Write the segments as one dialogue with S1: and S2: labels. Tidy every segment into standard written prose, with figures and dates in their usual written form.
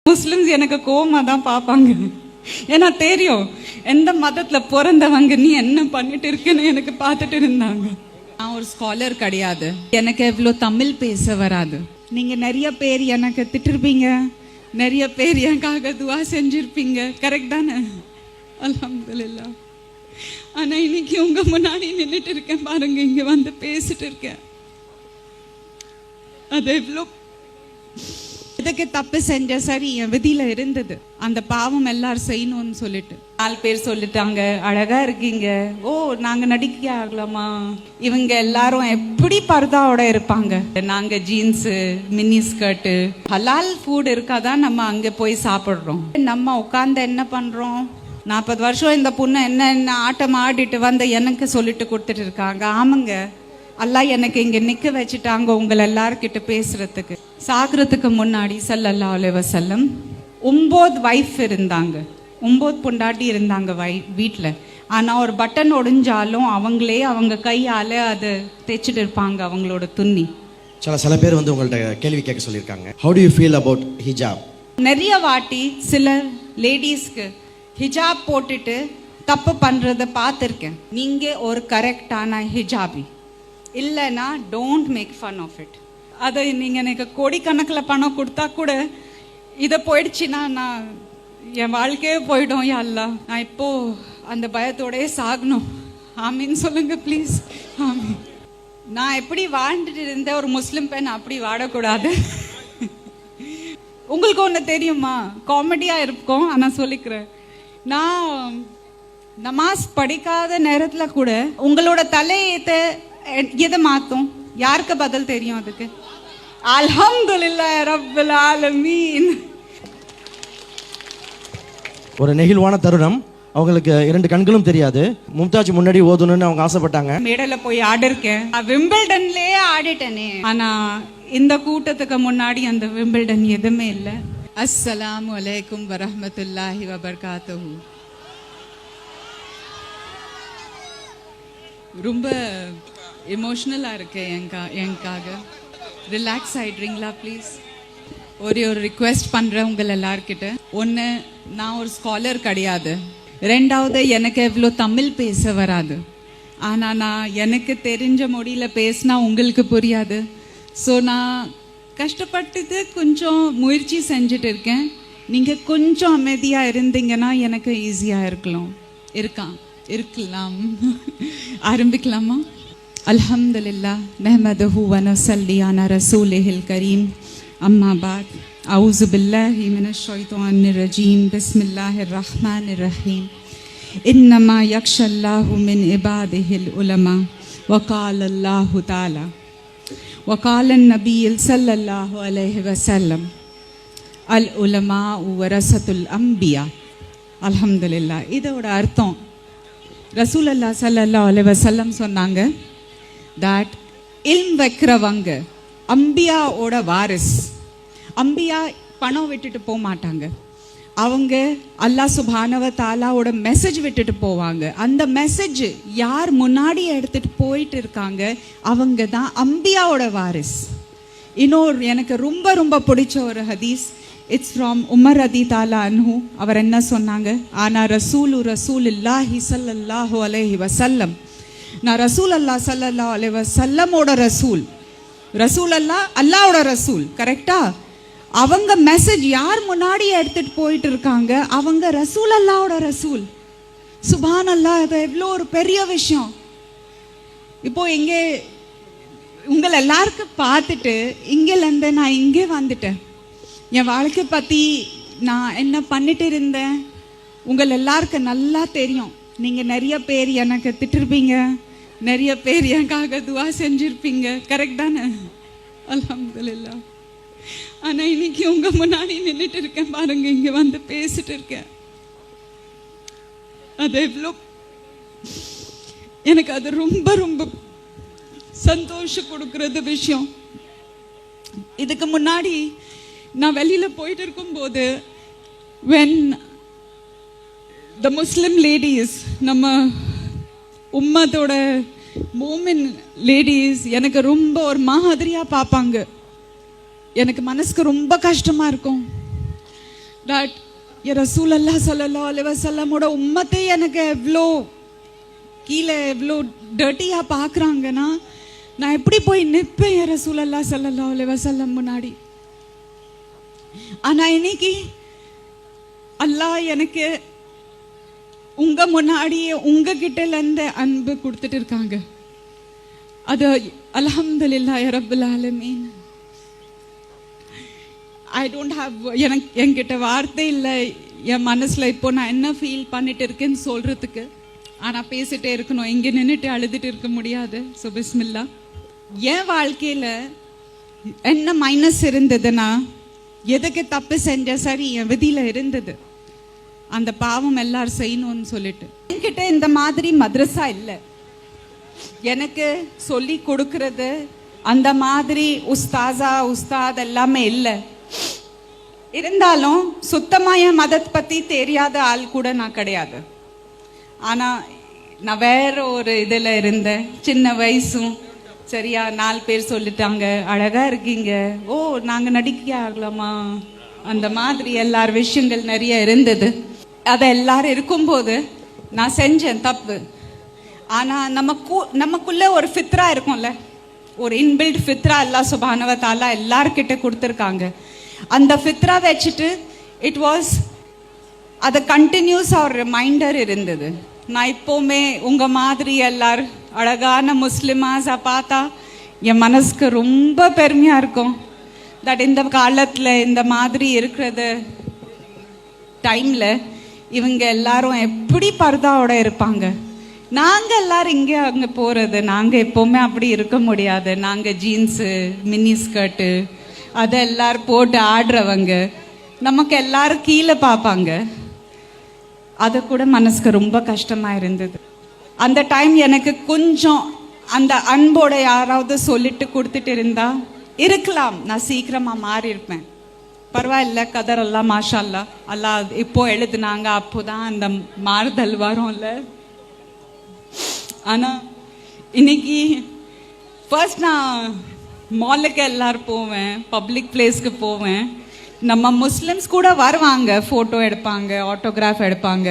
S1: Muslims எனக்கு கோவமா தான் பார்ப்பாங்க. ஏன்னா தெரியும் எந்த மதத்துல பிறந்தவங்க நீ என்ன பண்ணிட்டு இருக்குன்னு எனக்கு பார்த்துட்டு இருந்தாங்க. நான் ஒரு ஸ்காலர் கிடையாது, எனக்கு எவ்வளோ தமிழ் பேச வராது. நீங்க நிறைய பேர் எனக்கு திட்டிருப்பீங்க, நிறைய பேர் எனக்காக துவா செஞ்சிருப்பீங்க, கரெக்ட் தானே? அல்ஹம்துலில்லாஹ். ஆனா இன்னைக்கு உங்க முன்னாடி நின்றுட்டு இருக்கேன் பாருங்க, இங்க வந்து பேசிட்டு இருக்கேன். அது எவ்வளோ இதுக்கு தப்பு செஞ்ச சரி என் விதியில இருந்தது. அந்த பாவம் எல்லாரும் செய்யணும்னு சொல்லிட்டு 4 பேர் சொல்லிட்டாங்க அழகா இருக்கீங்க. ஓ நாங்க நடிக்க ஆகலாமா? இவங்க எல்லாரும் எப்படி பர்தாவோட இருப்பாங்க, நாங்க ஜீன்ஸ் மினி ஸ்கர்ட் ஹலால் ஃபுட் இருக்காதான் நம்ம அங்க போய் சாப்பிடுறோம். நம்ம உட்கார்ந்து என்ன பண்றோம்? 40 வருஷம் இந்த பொண்ணு என்ன ஆட்டம் ஆடிட்டு வந்து எனக்கு சொல்லிட்டு கொடுத்துட்டு இருக்காங்க. ஆமாங்க, அல்லாஹ் எனக்கு இங்க நிக்க வச்சுட்டாங்க உங்களை எல்லார்கிட்ட பேசுறதுக்கு. சாகிறதுக்கு முன்னாடி ஸல்லல்லாஹு அலைஹி வஸல்லம் 9 வைஃப் இருந்தாங்க, 9 பொண்டாட்டி இருந்தாங்க வீட்டில். ஆனா ஒரு பட்டன் ஒடிஞ்சாலும் அவங்களே அவங்க கையால அதை தைச்சிட்டு இருப்பாங்க அவங்களோட துணி.
S2: சில பேர் வந்து உங்கள்ட்ட கேள்வி கேட்க சொல்லியிருக்காங்க. How do you feel about hijab?
S1: நிறைய வாட்டி சில லேடிஸ்க்கு ஹிஜாப் போட்டுட்டு தப்பு பண்றத பார்த்துருக்கேன். நீங்க ஒரு கரெக்டான ஹிஜாபி இல்லைன்னா don't make fun of it. அதை நீங்கள் எனக்கு கோடிக்கணக்கில் பணம் கொடுத்தா கூட இதை போயிடுச்சுன்னா நான் என் வாழ்க்கையே போயிடும். யா அல்லாஹ், நான் இப்போ அந்த பயத்தோடயே சாகணும். ஆமீன் சொல்லுங்க ப்ளீஸ். ஆமீன். நான் எப்படி வாழ்ந்துட்டு இருந்த ஒரு முஸ்லிம் பெண் அப்படி வாழக்கூடாது. உங்களுக்கு ஒன்று தெரியுமா, காமெடியாக இருக்கும் ஆனால் சொல்லிக்கிறேன். நான் நமாஸ் படிக்காத நேரத்தில் கூட உங்களோட தலையத்தை எதை மாற்றும்? யாருக்கு பதில் தெரியும் அதுக்கு? அல்ஹம்துலில்லாஹ் ரப்பில் ஆலமீன்.
S2: ஒரு நெகிழ்வான தருணம். அவங்களுக்கு 2 கண்களும் தெரியாது. மும்தாஜ் முன்னாடி ஓதணும்னு அவங்க ஆசைப்பட்டாங்க.
S1: மேடையில போய் ஆடிருக்கேன், விம்பிள்டன்லயே ஆடிட்டேனே. ஆனா இந்த கூட்டத்துக்கு முன்னாடி அந்த விம்பிள்டன் எதுவுமே இல்லை. அஸ்ஸலாமு அலைக்கும் வரஹ்மத்துல்லாஹி வபரகாத்துஹு. ரொம்ப எமோஷ்னலாக இருக்கு எனக்காக. ரிலாக்ஸ் ஆகிடுறீங்களா ப்ளீஸ்? ஒரு ரிக்வெஸ்ட் பண்ணுறேன் உங்கள் எல்லார்கிட்ட. ஒன்று, நான் ஒரு ஸ்காலர் கிடையாது. 2வது, எனக்கு எவ்வளோ தமிழ் பேச வராது. ஆனால் நான் எனக்கு தெரிஞ்ச மொழியில் பேசினா உங்களுக்கு புரியாது. ஸோ நான் கஷ்டப்பட்டது கொஞ்சம் முயற்சி செஞ்சுட்டு இருக்கேன். நீங்கள் கொஞ்சம் அமைதியாக இருந்தீங்கன்னா எனக்கு ஈஸியாக இருக்கலாம். ஆரம்பிக்கலாமா? அல்ஹம்துலில்லாஹ் நஹ்மதுஹு வ நஸல்லி அலா ரசூலிஹில் கரீம். அம்மா பாத். அஊஸு பில்லாஹி மினஷ் ஷைத்தானிர் ரஜீம். பிஸ்மில்லாஹிர் ரஹ்மானிர் ரஹீம். இன்னமா யக்ஷல்லாஹு மின் இபாதிஹில் உலமா. வகாலல்லாஹு தஆலா வகாலன் நபியில் ஸல்லல்லாஹு அலைஹி வஸல்லம் அல் உலமா வரஸத்துல் அம்பியா. அல்ஹம்துலில்லாஹ். இதோட அர்த்தம் ரசூலுல்லாஹ் ஸல்லல்லாஹு அலைஹி வஸல்லம் சொன்னாங்க, தட் இல்ம் வைக்கிறவங்க அம்பியாவோட வாரிஸ். அம்பியா பணம் விட்டுட்டு போக மாட்டாங்க. அவங்க அல்லாஹ் சுப்ஹானஹு வ தஆலாவோட மெசேஜ் விட்டுட்டு போவாங்க. அந்த மெசேஜ் யார் முன்னாடி எடுத்துட்டு போயிட்டு இருக்காங்க அவங்க தான் அம்பியாவோட வாரிஸ். இன்னொரு எனக்கு ரொம்ப ரொம்ப பிடிச்ச ஒரு ஹதீஸ். இட்ஸ் ஃப்ரம் உமர் ரதி தாலா அன்ஹு. அவர் என்ன சொன்னாங்க? ஆனா ரசூலுல்லாஹி ஸல்லல்லாஹு அலைஹி வஸல்லம். நான் ரசூலுல்லாஹ் ஸல்லல்லாஹு அலைஹி வஸல்லமோட ரசூல் அல்லாஹ்வோட ரசூல். கரெக்டா? அவங்க மெசேஜ் யார் முன்னாடி எடுத்துட்டு போயிட்டு இருக்காங்க அவங்க ரசூலுல்லாஹ்வோட ரசூல். சுப்ஹானல்லாஹ், அது எவ்வளோ ஒரு பெரிய விஷயம். இப்போ இங்கே உங்களை எல்லாருக்கும் பார்த்துட்டு இங்கேருந்து நான் இங்கே வந்துட்டேன். என் வாழ்க்கை பற்றி நான் என்ன பண்ணிட்டு இருந்தேன் உங்கள் எல்லாருக்கும் நல்லா தெரியும். நீங்கள் நிறைய பேர் எனக்கு திட்டிருப்பீங்க, நிறைய பேர் எனக்காக துவா செஞ்சுருப்பீங்க, கரெக்ட் தானே? அல்ஹம்துலில்லாஹ். ஆனால் இன்னைக்கு உங்கள் முன்னாடி நின்றுட்டு இருக்கேன் பாருங்க, இங்கே வந்து பேசிட்டு இருக்கேன். அது எவ்வளோ எனக்கு அது ரொம்ப ரொம்ப சந்தோஷம் கொடுக்கறது விஷயம். இதுக்கு முன்னாடி நான் வெளியில் போயிட்டு இருக்கும்போது when the Muslim ladies, நம்ம உம்மத்தோட மோமின் லேடிஸ் எனக்கு ரொம்ப ஒரு மாதிரியாக பார்ப்பாங்க. எனக்கு மனசுக்கு ரொம்ப கஷ்டமாக இருக்கும். that ரசூல் அல்லாஹ் ஸல்லல்லாஹு அலைஹி வஸல்லமோட உம்மத்தை எனக்கு எவ்வளோ கீழே எவ்வளோ டர்ட்டியாக பார்க்குறாங்கன்னா நான் எப்படி போய் நிற்பேன் ரசூல் அல்லாஹ் ஸல்லல்லாஹு அலைஹி வஸல்லம் முன்னாடி. ஆனால் இன்னைக்கு அல்லாஹ் எனக்கு உங்க முன்னாடியே உங்ககிட்டலேருந்து அன்பு கொடுத்துட்டு இருக்காங்க. அது அல்ஹம்துலில்லாஹி ரப்பில் ஆலமீன். ஐ டோன்ட் ஹாவ் என்கிட்ட வார்த்தை இல்லை என் மனசில் இப்போ நான் என்ன ஃபீல் பண்ணிட்டு இருக்கேன்னு சொல்கிறதுக்கு. ஆனால் பேசிட்டே இருக்கணும், இங்கே நின்றுட்டு அழுதுட்டு இருக்க முடியாது. ஸோ பிஸ்மில்லா. என் வாழ்க்கையில் என்ன மைனஸ் இருந்ததுன்னா, எதுக்கு தப்பு செஞ்ச சரி என் விதியில் இருந்தது, அந்த பாவம் எல்லாரும் செய்யணும்னு சொல்லிட்டு. என்கிட்ட இந்த மாதிரி மദ്രസா இல்லை, எனக்கு சொல்லி கொடுக்கறது அந்த மாதிரி உஸ்தாத் எல்லாமே இல்லை. இருந்தாலும் சுத்தமாக என் மதத்தை பற்றி தெரியாத ஆள் கூட நான் கிடையாது. ஆனால் நான் வேற ஒரு இதில் இருந்தேன். சின்ன வயசும் சரியா 4 பேர் சொல்லிட்டாங்க அழகா இருக்கீங்க, ஓ நாங்கள் நடிக்க ஆகலாமா, அந்த மாதிரி எல்லார் விஷயங்கள் நிறைய இருந்தது. அதை எல்லாரும் இருக்கும்போது நான் செஞ்சேன் தப்பு. ஆனால் நமக்குள்ள ஒரு ஃபித்ரா இருக்கும்ல, ஒரு இன்பில்ட் ஃபித்ரா அல்லாஹ் சுப்ஹானஹு வ தஆலா எல்லார்கிட்ட கொடுத்துருக்காங்க. அந்த ஃபித்ரா வச்சுட்டு இட் வாஸ் அது கண்டினியூஸாக ஒரு ரிமைண்டர் இருந்தது. நான் இப்போவுமே உங்கள் மாதிரி எல்லாரும் அழகான முஸ்லிமாஸை பார்த்தா என் மனசுக்கு ரொம்ப பெருமையாக இருக்கும். தட் இந்த காலத்தில் இந்த மாதிரி இருக்கிறது டைமில் இவங்க எல்லாரும் எப்படி பர்தாவோட இருப்பாங்க. நாங்கள் எல்லாரும் இங்கே அங்கே போகிறது, நாங்கள் எப்போவுமே அப்படி இருக்க முடியாது. நாங்கள் ஜீன்ஸு மினி ஸ்கர்ட்டு அதை எல்லாரும் போட்டு ஆடுறவங்க, நமக்கு எல்லாரும் கீழே பார்ப்பாங்க. அது கூட மனசுக்கு ரொம்ப கஷ்டமாக இருந்தது. அந்த டைம் எனக்கு கொஞ்சம் அந்த அன்போட யாராவது சொல்லிட்டு கொடுத்துட்டு இருந்தா இருக்கலாம், நான் சீக்கிரமாக மாறி இருப்பேன். பரவாயில்ல, கதர் எல்லாம் மாஷா அல்லா அல்லாஹ் இப்போ எழுதுனாங்க, அப்போதான் அந்த மாறுதல் வரும்ல. ஆனால் இன்னைக்கு ஃபர்ஸ்ட் நான் மாலுக்கு எல்லாரும் போவேன், பப்ளிக் பிளேஸ்க்கு போவேன். நம்ம முஸ்லிம்ஸ் கூட வருவாங்க, ஃபோட்டோ எடுப்பாங்க, ஆட்டோகிராஃப் எடுப்பாங்க.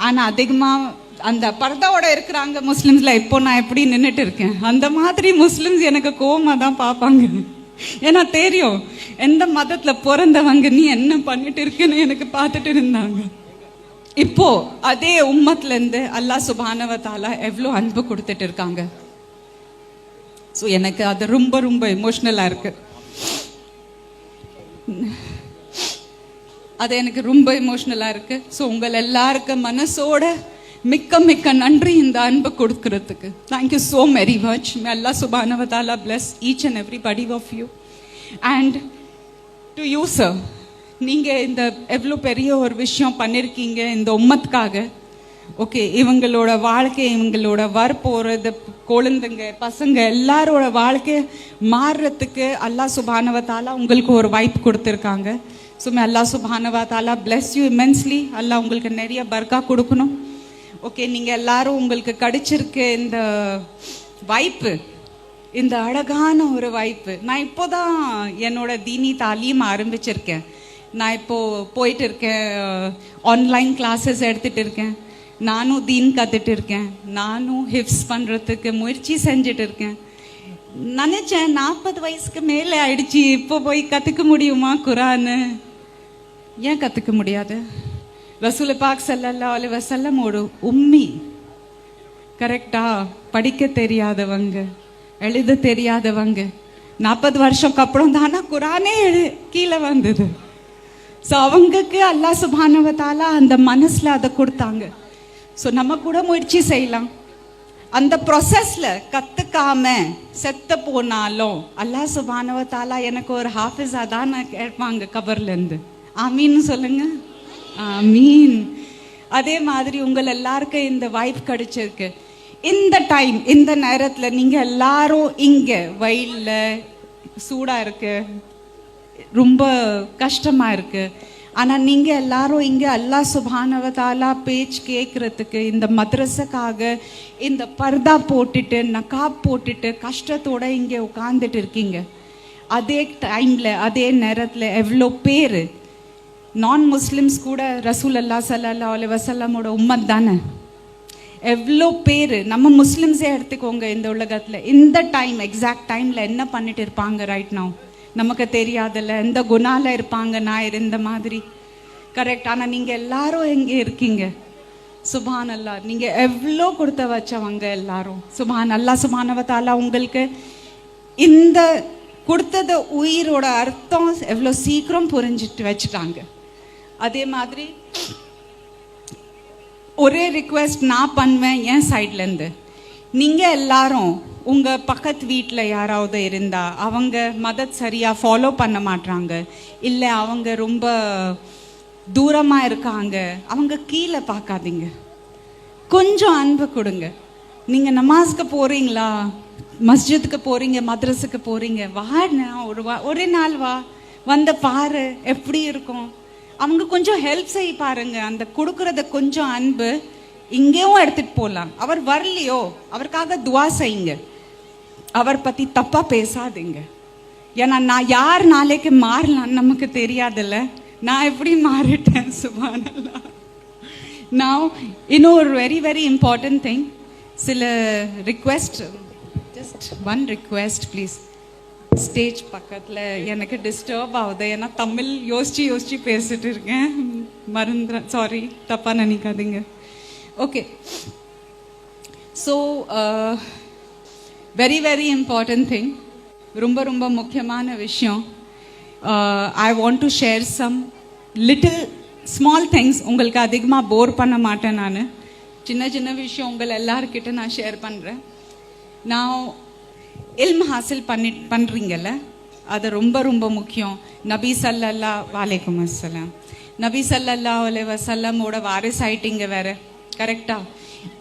S1: ஆனால் அதிகமாக அந்த பர்தாவோட இருக்கிறாங்க முஸ்லிம்ஸில். இப்போ நான் எப்படி நின்றுட்டு இருக்கேன், அந்த மாதிரி முஸ்லிம்ஸ் எனக்கு கோவமாக தான் பார்ப்பாங்க. ஏன்னா தெரியும் எந்த மதத்தில் பிறந்தவங்க நீ என்ன பண்ணிட்டு இருக்குன்னு எனக்கு பார்த்துட்டு இருந்தாங்க. இப்போ அதே உம்மத்துலேருந்து அல்லாஹ் சுப்ஹானஹு வ தஆலா எவ்வளோ அன்பு கொடுத்துட்டு இருக்காங்க. ஸோ எனக்கு அது ரொம்ப ரொம்ப எமோஷ்னலாக இருக்கு. அது எனக்கு ரொம்ப எமோஷ்னலாக இருக்கு. ஸோ உங்கள் எல்லாருக்கும் மனசோட மிக்க மிக்க நன்றி இந்த அன்பு கொடுக்கறதுக்கு. Thank you so very much. May Allah சுப்ஹானஹு வ தஆலா bless each and everybody of you. And to you sir, நீங்கள் இந்த எவ்வளோ பெரிய ஒரு விஷயம் பண்ணியிருக்கீங்க இந்த உம்மத்துக்காக. ஓகே, இவங்களோட வாழ்க்கை, இவங்களோட வரப்போகிறது குழந்தைங்க பசங்க எல்லாரோட வாழ்க்கை மாறுறதுக்கு அல்லாஹ் சுப்ஹானஹு வ தஆலா உங்களுக்கு ஒரு வாய்ப்பு கொடுத்துருக்காங்க. ஸோ மே அல்லாஹ் சுப்ஹானஹு வ தஆலா பிளஸ் யூ இமென்ஸ்லி. அல்லாஹ் உங்களுக்கு நிறைய பர்க்கா கொடுக்கணும். ஓகே, நீங்கள் எல்லாரும் உங்களுக்கு கிடைச்சிருக்கு இந்த வாய்ப்பு, இந்த அழகான ஒரு வாய்ப்பு. நான் இப்போ தான் என்னோட தீனி தாலீம் ஆரம்பிச்சிருக்கேன். நான் இப்போது போயிட்டு இருக்கேன், ஆன்லைன் கிளாஸஸ் எடுத்துகிட்டு இருக்கேன். நானும் தீன் கற்றுட்டு இருக்கேன், நானும் ஹிப்ஸ் பண்ணுறதுக்கு முயற்சி செஞ்சுட்டு இருக்கேன். நினச்சேன் 40 வயசுக்கு மேலே ஆயிடுச்சு, இப்போ போய் கற்றுக்க முடியுமா குரானு? ஏன் கற்றுக்க முடியாது? ரசூல் பாக் ஸல்லல்லாஹு அலைஹி வஸல்லம் ஒரு உம்மி, கரெக்டா, படிக்க தெரியாதவங்க, எழுத தெரியாதவங்க, 40 வருஷம்க்கு அப்புறம் தானா குரானே கீழே வந்தது. ஸோ அவங்களுக்கு அல்லாஹ் சுப்ஹானஹு வ தஆலா அந்த மனசில் அதை கொடுத்தாங்க. ஸோ நம்ம கூட முயற்சி செய்யலாம். அந்த ப்ரொசஸில் கற்றுக்காம செத்து போனாலும் அல்லாஹ் சுப்ஹானஹு வ தஆலா எனக்கு ஒரு ஹாஃபிஸாக தான் கேட்பாங்க கபர்லேருந்து. ஆமீன்னு சொல்லுங்க, ஆமீன். அதே மாதிரி உங்கள் எல்லாருக்கும் இந்த வாய்ப்பு கிடைச்சிருக்கு. இந்த டைம், இந்த நேரத்தில் நீங்கள் எல்லாரும் இங்கே வெயிலில் சூடாக இருக்கு, ரொம்ப கஷ்டமாக இருக்குது. ஆனால் நீங்கள் எல்லாரும் இங்கே அல்லாஹ் சுப்ஹானஹு வ தஆலா பேச்சு கேட்குறதுக்கு இந்த மദ്രസக்காக இந்த பர்தா போட்டுட்டு நகாப் போட்டுட்டு கஷ்டத்தோடு இங்கே உட்காந்துட்டு இருக்கீங்க. அதே டைமில் அதே நேரத்தில் எவ்வளோ பேர் நான் முஸ்லிம்ஸ் கூட ரசூல் அல்லா ஸல்லல்லாஹு அலைஹி வஸல்லமோட உம்மத் தானே. எவ்வளோ பேர் நம்ம முஸ்லிம்ஸே எடுத்துக்கோங்க இந்த உலகத்தில் இந்த டைம் எக்ஸாக்ட் டைமில் என்ன பண்ணிட்டு இருப்பாங்க ரைட் நவ் நமக்கு தெரியாதுல்ல. எந்த குணால இருப்பாங்க நான் இருந்த மாதிரி கரெக்ட். ஆனால் நீங்கள் எல்லாரும் எங்கே இருக்கீங்க? சுபான் அல்லா, நீங்கள் எவ்வளோ கொடுத்த வச்சவங்க எல்லாரும். சுபான் அல்லா சுபானவ தஆலா உங்களுக்கு இந்த கொடுத்தது உயிரோட அர்த்தம் எவ்வளோ சீக்கிரம் புரிஞ்சிட்டு வச்சுட்டாங்க. அதே மாதிரி ஒரே ரிக்வெஸ்ட் நான் பண்ணுவேன் என் சைட்லேருந்து, நீங்கள் எல்லாரும் உங்கள் பக்கத்து வீட்டில் யாராவது இருந்தால் அவங்க மதத் சரியாக ஃபாலோ பண்ண மாட்டாங்க, இல்லை அவங்க ரொம்ப தூரமாக இருக்காங்க, அவங்க கீழே பார்க்காதீங்க, கொஞ்சம் அன்பு கொடுங்க. நீங்கள் நமாஸ்க்கு போகிறீங்களா, மஸ்ஜிதுக்கு போகிறீங்க, மദ്രஸுக்கு போகிறீங்க, வாண்ணா ஒரே நாள் வா, வந்து பாரு எப்படி இருக்கும். அவங்க கொஞ்சம் ஹெல்ப் செய்ய பாருங்க. அந்த கொடுக்கறத கொஞ்சம் அன்பு இங்கேயும் எடுத்துட்டு போகலாம். அவர் வரலையோ அவருக்காக துவா செய்யுங்க, அவர் பற்றி தப்பாக பேசாதீங்க. ஏன்னா நான் யார் நாளைக்கு மாறலான்னு நமக்கு தெரியாதுல்ல. நான் எப்படி மாறிட்டேன் சுப்ஹானல்லாஹ். நான் இன்னும் ஒரு வெரி வெரி இம்பார்ட்டன்ட் திங், சில request, just one request please. Stage பக்கத்தில் எனக்கு டிஸ்டர்ப் ஆகுது, ஏன்னா தமிழ் யோசிச்சு பேசிட்டு இருக்கேன், மறந்துறேன், சாரி தப்பாக நினைக்காதீங்க. Okay, so very very important thing, ரொம்ப ரொம்ப முக்கியமான விஷயம். I want to share some little small things. உங்களுக்கு அதிகமாக போர் பண்ண மாட்டேன் நான், சின்ன சின்ன விஷயம் உங்கள் எல்லாருக்கிட்ட நான் ஷேர் பண்ணுறேன். நான் இல்ம் ஹாசில் பண்ணுறீங்கல்ல, அது ரொம்ப ரொம்ப முக்கியம். நபி ஸல்லல்லாஹு வலைக்கும் அஸ்ஸலாம், நபி ஸல்லல்லாஹு அலைஹி வஸல்லமோட வாரிஸ் ஆயிட்டீங்க வேற, கரெக்டா?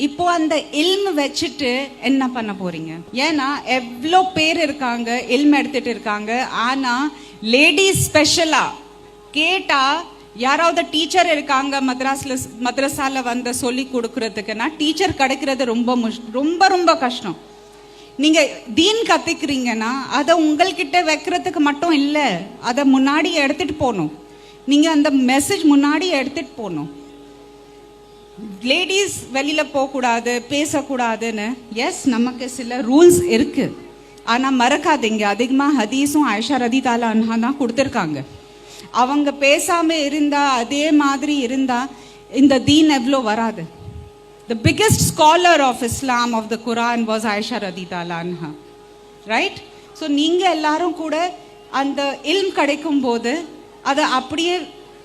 S1: இப்போ அந்த இல்ம் வச்சுட்டு என்ன பண்ண போறீங்க? ஏன்னா எவ்வளோ பேர் இருக்காங்க இல்ம் எடுத்துட்டு இருக்காங்க, ஆனா லேடிஸ் ஸ்பெஷலா கேட்டா யாராவது டீச்சர் இருக்காங்க மദ്രஸால வந்து சொல்லி கொடுக்கறதுக்குன்னா டீச்சர் கிடைக்கிறது ரொம்ப ரொம்ப கஷ்டம். நீங்க தீன் கத்துக்கிறீங்கன்னா அதை உங்கள்கிட்ட வைக்கிறதுக்கு மட்டும் இல்லை, அதை முன்னாடி எடுத்துட்டு போகணும். நீங்க அந்த மெசேஜ் முன்னாடி எடுத்துட்டு போகணும். லேடிஸ் வெளியில போகக்கூடாது, பேசக்கூடாதுன்னு எஸ் நமக்கு சில ரூல்ஸ் இருக்கு, ஆனா மறக்காதீங்க அதிகமாக ஹதீஸும் ஆயிஷா ரலியல்லாஹு அன்ஹா தான் கொடுத்துருக்காங்க. அவங்க பேசாம இருந்தா அதே மாதிரி இருந்தா இந்த தீன் எவ்வளோ வராது. The biggest scholar of Islam of the Quran was Aisha radhiyallahu anha, right? So நீங்க எல்லாரும் கூட அந்த இல்ம் கிடைக்கும் போது அதை அப்படியே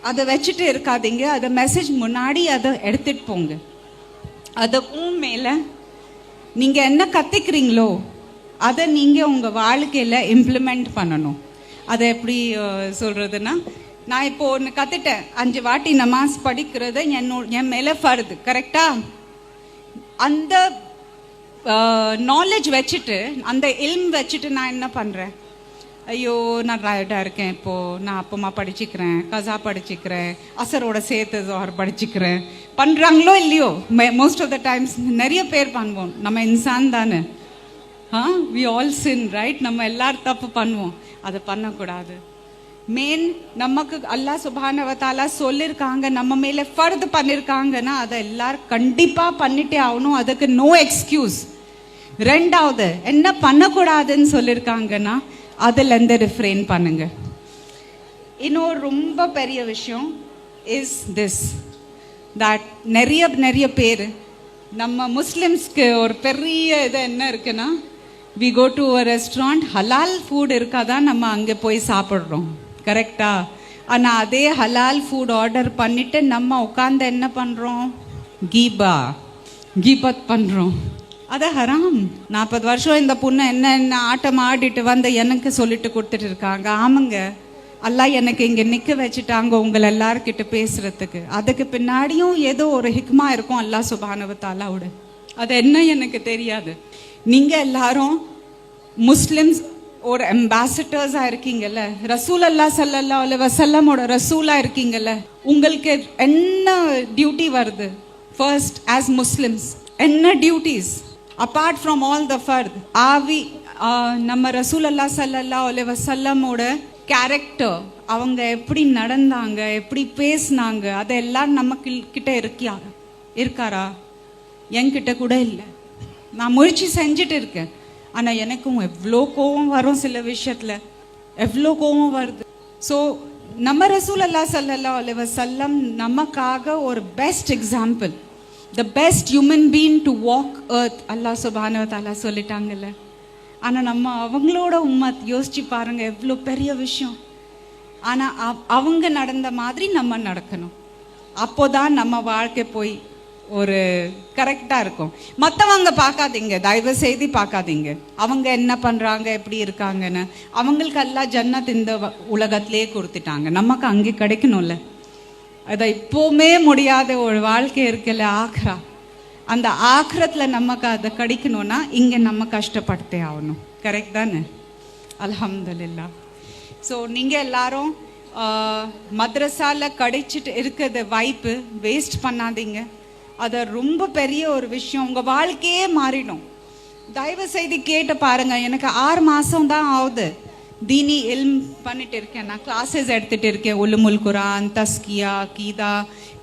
S1: அதை வச்சுட்டு இருக்காதீங்க, அதை மெசேஜ் முன்னாடி அதை எடுத்துட்டு போங்க. அதுக்கும் மேலே நீங்க என்ன கத்துக்கிறீங்களோ அதை நீங்க உங்க வாழ்க்கையில இம்ப்ளிமெண்ட் பண்ணணும். அதை எப்படி சொல்றதுன்னா, நான் இப்போ ஒன்று கத்துட்டேன், 5 வாட்டி நமாஸ் படிக்கிறது என் மேலே ஃபர்து, கரெக்டா? அந்த நாலேஜ் வச்சுட்டு அந்த இல்ம் வச்சுட்டு நான் என்ன பண்ணுறேன், ஐயோ நான் டயர்டாக இருக்கேன், இப்போது நான் அப்பமா படிச்சுக்கிறேன், கசா படிச்சுக்கிறேன், அசரோட சேர்த்து ஜோஹர் படிச்சுக்கிறேன். பண்ணுறாங்களோ இல்லையோ, மோஸ்ட் ஆஃப் த டைம்ஸ் நிறைய பேர் பண்ணுவோம், நம்ம இன்சான் தானே, வி ஆல் சின், ரைட்? நம்ம எல்லாரும் தப்பு பண்ணுவோம், அதை பண்ணக்கூடாது. மெயின் நமக்கு அல்லாஹ் சுப்ஹானஹு வ தஆலா சொல்லியிருக்காங்க, நம்ம மேலே ஃபர்து பண்ணியிருக்காங்கன்னா அதை எல்லாரும் கண்டிப்பாக பண்ணிட்டே ஆகணும், அதுக்கு நோ எக்ஸ்கியூஸ். ரெண்டாவது என்ன பண்ணக்கூடாதுன்னு சொல்லியிருக்காங்கன்னா அதுலேருந்து ரிஃப்ரெயின் பண்ணுங்க. இன்னொரு ரொம்ப பெரிய விஷயம் இஸ் திஸ், தட் நிறைய பேர் நம்ம முஸ்லிம்ஸ்க்கு ஒரு பெரிய இது என்ன இருக்குன்னா, we go to a restaurant, ஹலால் ஃபுட் இருக்காதான் நம்ம அங்கே போய் சாப்பிட்றோம், கரெக்டா? ஆனால் அதே ஹலால் ஃபுட் ஆர்டர் பண்ணிட்டு நம்ம உட்காந்து என்ன பண்ணுறோம், கீபத் பண்ணுறோம். அது ஹராம். 40 வருஷம் இந்த பொண்ணு என்ன ஆட்டம் ஆடிட்டு வந்து எனக்கு சொல்லிட்டு கொடுத்துட்டு இருக்காங்க. ஆமாங்க, அல்லாஹ் எனக்கு இங்கே நிற்க வச்சுட்டாங்க உங்களை எல்லார்கிட்ட பேசுறதுக்கு. அதுக்கு பின்னாடியும் ஏதோ ஒரு ஹிக்மா இருக்கும் அல்லாஹ் சுப்ஹானஹு வ தஆலாவோட, அது என்ன எனக்கு தெரியாது. நீங்கள் எல்லாரும் முஸ்லிம்ஸ் ஒரு அம்பாசிடர்ஸாக இருக்கீங்கல்ல, ரசூல் அல்லா ஸல்லல்லாஹு அலைஹி வஸல்லமோட ரசூலாக இருக்கீங்கல்ல, உங்களுக்கு என்ன டியூட்டி வருது? ஃபர்ஸ்ட் ஆஸ் முஸ்லிம்ஸ் என்ன duties apart from all the ஃபர்த்? நம்ம ரசூல் அல்லா ஸல்லல்லாஹு அலைஹி வஸல்லமோட கேரக்டர் அவங்க எப்படி நடந்தாங்க, எப்படி பேசினாங்க, அதெல்லாம் நம்ம கிட்ட இருக்காரா? என்கிட்ட கூட இல்லை. நான் முயற்சி செஞ்சுட்டு இருக்கேன். ஆனால் எனக்கும் எவ்வளோ கோபம் வரும், சில விஷயத்தில் எவ்வளோ கோபம் வருது. ஸோ நம்ம ரசூலுல்லாஹ் ஸல்லல்லாஹு அலைஹி வஸல்லம் நமக்காக ஒரு best example, the best human being to walk earth Allah சுப்ஹானஹு வ தஆலா சொல்லிட்டாங்கல்ல. ஆனால் நம்ம அவங்களோட உம்மத் யோசிச்சு பாருங்க, எவ்வளோ பெரிய விஷயம். ஆனால் அவங்க நடந்த மாதிரி நம்ம நடக்கணும். அப்போதான் நம்ம வாழ்க்கை போய் ஒரு கரெக்டாக இருக்கும். மற்றவங்க பார்க்காதீங்க, தயவு செய்து பார்க்காதீங்க அவங்க என்ன பண்ணுறாங்க, எப்படி இருக்காங்கன்னு. அவங்களுக்கு எல்லாம் ஜன்னத் இந்த உலகத்திலேயே கொடுத்துட்டாங்க, நமக்கு அங்கே கிடைக்கணும்ல. அதை இப்போவுமே முடியாத ஒரு வாழ்க்கை இருக்குல்ல, ஆக்ரா. அந்த ஆக்ரத்தில் நமக்கு அதை கிடைக்கணும்னா இங்கே நம்ம கஷ்டப்பட்டே ஆகணும். கரெக்ட் தானே? அல்ஹம்துலில்லாஹ். ஸோ நீங்கள் எல்லாரும் மദ്രஸாவில் கிடைச்சிட்டு இருக்கிறது வாய்ப்பு வேஸ்ட் பண்ணாதீங்க. அது ரொம்ப பெரிய ஒரு விஷயம், உங்கள் வாழ்க்கையே மாறிடும். தயவு செய்து கேட்டு பாருங்க. எனக்கு 6 மாதம் தான் ஆகுது தீனி இல்ம் பண்ணிட்டு இருக்கேன். நான் கிளாஸஸ் எடுத்துகிட்டு இருக்கேன். உலுமுல் குரான், தஸ்கியா, கீதா,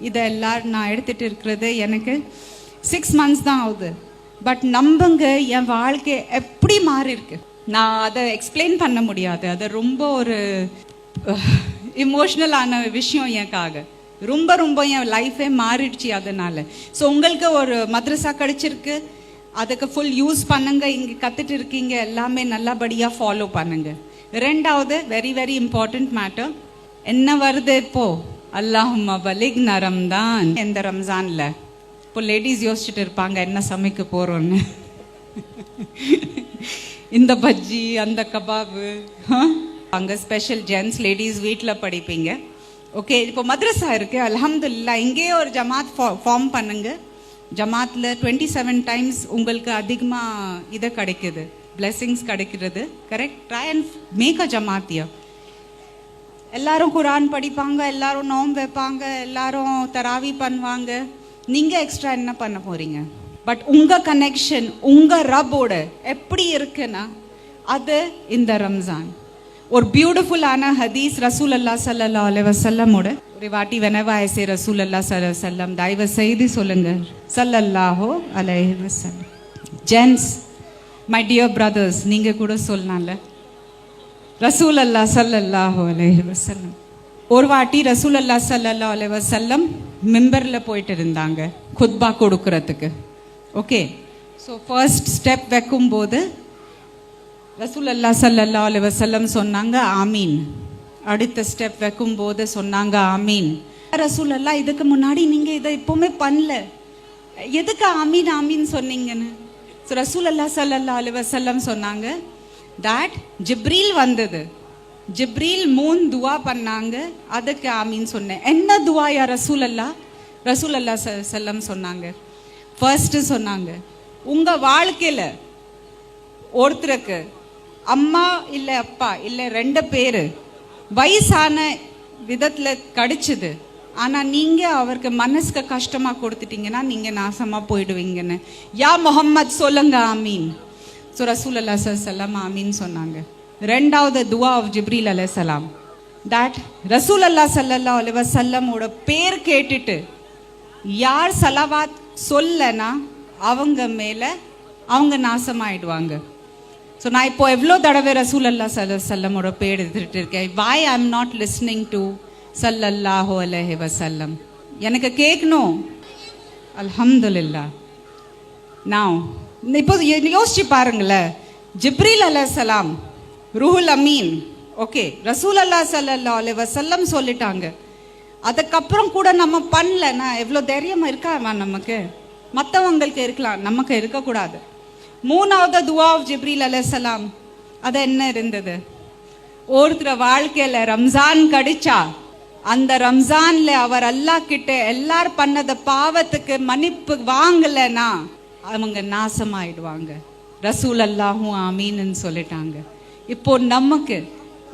S1: இதெல்லாம் நான் எடுத்துகிட்டு இருக்கிறது எனக்கு 6 மந்த்ஸ் தான் ஆகுது. பட் நம்புங்க, என் வாழ்க்கை எப்படி மாறி இருக்கு, நான் அதை எக்ஸ்பிளைன் பண்ண முடியாது. அது ரொம்ப ஒரு இமோஷ்னலான விஷயம் எனக்காக. ரொம்ப ரொம்ப என் லைஃபே மாறிடுச்சு அதனால. ஸோ உங்களுக்கு ஒரு மദ്രஸா கிடைச்சிருக்கு, அதுக்கு ஃபுல் யூஸ் பண்ணுங்க. இங்கே கற்றுட்டு இருக்கீங்க, எல்லாமே நல்லபடியாக ஃபாலோ பண்ணுங்க. ரெண்டாவது வெரி வெரி இம்பார்ட்டன்ட் மேட்டர் என்ன வருது இப்போ, அல்லாஹும்ம பலிக்னா ரம்தான். எந்த ரம்ஜானில் இப்போ லேடிஸ் யோசிச்சுட்டு இருப்பாங்க என்ன சமைக்க போகிறோன்னு. இந்த பஜ்ஜி, அந்த கபாபு, அங்கே ஸ்பெஷல் ஜென்ஸ் லேடிஸ் வீட்டில் படிப்பீங்க. ஓகே, இப்போ மദ്രஸா இருக்கு, அல்ஹம்துலில்லாஹ். இங்கேயே ஒரு ஜமாத் ஃபார்ம் பண்ணுங்க. ஜமாத்தில் 27 டைம்ஸ் உங்களுக்கு அதிகமாக இதை கிடைக்குது, பிளெஸிங்ஸ் கிடைக்கிறது. Correct? Try and make a ஜமாத்தியா. எல்லாரும் குரான் படிப்பாங்க, எல்லாரும் நோம்பு வைப்பாங்க, எல்லாரும் தராவி பண்ணுவாங்க. நீங்கள் எக்ஸ்ட்ரா என்ன பண்ண போறீங்க? பட் உங்கள் கனெக்ஷன் உங்கள் ரப்போட எப்படி இருக்குன்னா அது இந்த ரம்ஜான். ஒரு பியூட்டிஃபுல்லான ஹதீஸ் ரசூலுல்லாஹ் ஸல்லல்லாஹு அலைஹி வஸல்லமோட. ஒரு வாட்டி whenever I say ரசூலுல்லாஹ் ஸல்லல்லாஹு அலைஹி வஸல்லம், தயவு செய்து சொல்லுங்க ஸல்லல்லாஹு அலைஹி வஸல்லம். ஜென்ஸ், மை டியர் பிரதர்ஸ், நீங்கள் கூட சொல்லலாம்ல ரசூலுல்லாஹ் ஸல்லல்லாஹு அலைஹி வஸல்லம். ஒரு வாட்டி ரசூலுல்லாஹ் ஸல்லல்லாஹு அலைஹி வஸல்லம் மிம்பரில் போயிட்டு இருந்தாங்க குத்பா கொடுக்கறதுக்கு. ஓகே, ஸோ ஃபர்ஸ்ட் ஸ்டெப் வைக்கும்போது ரசூலுல்லாஹ் ஸல்லல்லாஹு அலைஹி வஸல்லம் சொன்னாங்க ஆமீன். அடுத்த ஸ்டெப் வைக்கும்போது சொன்னாங்க ஆமீன். ரசூலுல்லாஹ், இதுக்கு முன்னாடி நீங்கள் இதை எப்போவுமே பண்ணல, எதுக்கு ஆமீன் ஆமீன் சொன்னீங்கன்னு. ஸோ ரசூலுல்லாஹ் ஸல்லல்லாஹு அலைஹி வஸல்லம் சொன்னாங்க தட் ஜிப்ரீல் வந்தது, ஜிப்ரீல் 3 துவா பண்ணாங்க, அதுக்கு ஆமீன் சொன்னேன். என்ன துவா யா ரசூலுல்லாஹ்? ரசூலுல்லாஹ் ஸல்லல்லாஹு அலைஹி வஸல்லம் சொன்னாங்க, ஃபர்ஸ்ட் சொன்னாங்க, உங்கள் வாழ்க்கையில் ஒருத்தருக்கு அம்மா இல்லை அப்பா இல்லை 2 பேர் வயசான விதத்தில் கிடைச்சிது, ஆனால் நீங்கள் அவருக்கு மனசுக்கு கஷ்டமாக கொடுத்துட்டீங்கன்னா நீங்கள் நாசமாக போயிடுவீங்கன்னு. யா முஹம்மத் சொல்லுங்க ஆமீன். ஸோ ரசூலுல்லாஹ் ஸல்லல்லாஹு அலைஹி வஸல்லம் ஆமீன் சொன்னாங்க. ரெண்டாவது துவா ஆஃப் ஜிப்ரீல் அலைஹிஸ்ஸலாம், தட் ரசூலுல்லாஹ் ஸல்லல்லாஹு அலைஹி வஸல்லமோட பேர் கேட்டுட்டு யார் சலவாத் சொல்லனா அவங்க மேலே அவங்க நாசமாயிடுவாங்க. ஸோ நான் இப்போ எவ்வளோ தடவை ரசூலுல்லாஹ் ஸல்லல்லாஹு அலைஹி வஸல்லமோட பேர் எடுத்துகிட்டு இருக்கேன். Why I am not listening to ஸல்லல்லாஹு அலைஹி வஸல்லம்? எனக்கு கேட்கணும். அல்ஹம்துலில்லாஹ். நான் இப்போ யோசிச்சு பாருங்களேன், ஜிப்ரீல் அலைஹிஸ்ஸலாம், ரூஹுல் அமீன், ஓகே, ரசூலுல்லாஹ் ஸல்லல்லாஹு அலைஹி வஸல்லம் சொல்லிட்டாங்க. அதுக்கப்புறம் கூட நம்ம பண்ணலன்னா எவ்வளோ தைரியமாக இருக்காமா நமக்கு? மற்றவங்களுக்கு இருக்கலாம், நமக்கு இருக்கக்கூடாது. மூணாவது துவா ஆஃப் ஜிப்ரீல் அலைஹிஸ்ஸலாம், அது என்ன இருந்தது? ஒருத்தர் வாழ்க்கையில் ரம்ஜான் கிடைச்சா அந்த ரம்ஜான்ல அவர் அல்லாஹ் கிட்ட எல்லாரும் பண்ணத பாவத்துக்கு மன்னிப்பு வாங்கலைன்னா அவங்க நாசமாயிடுவாங்க. ரசூலுல்லாஹும் ஆமீன்னு சொல்லிட்டாங்க. இப்போ நமக்கு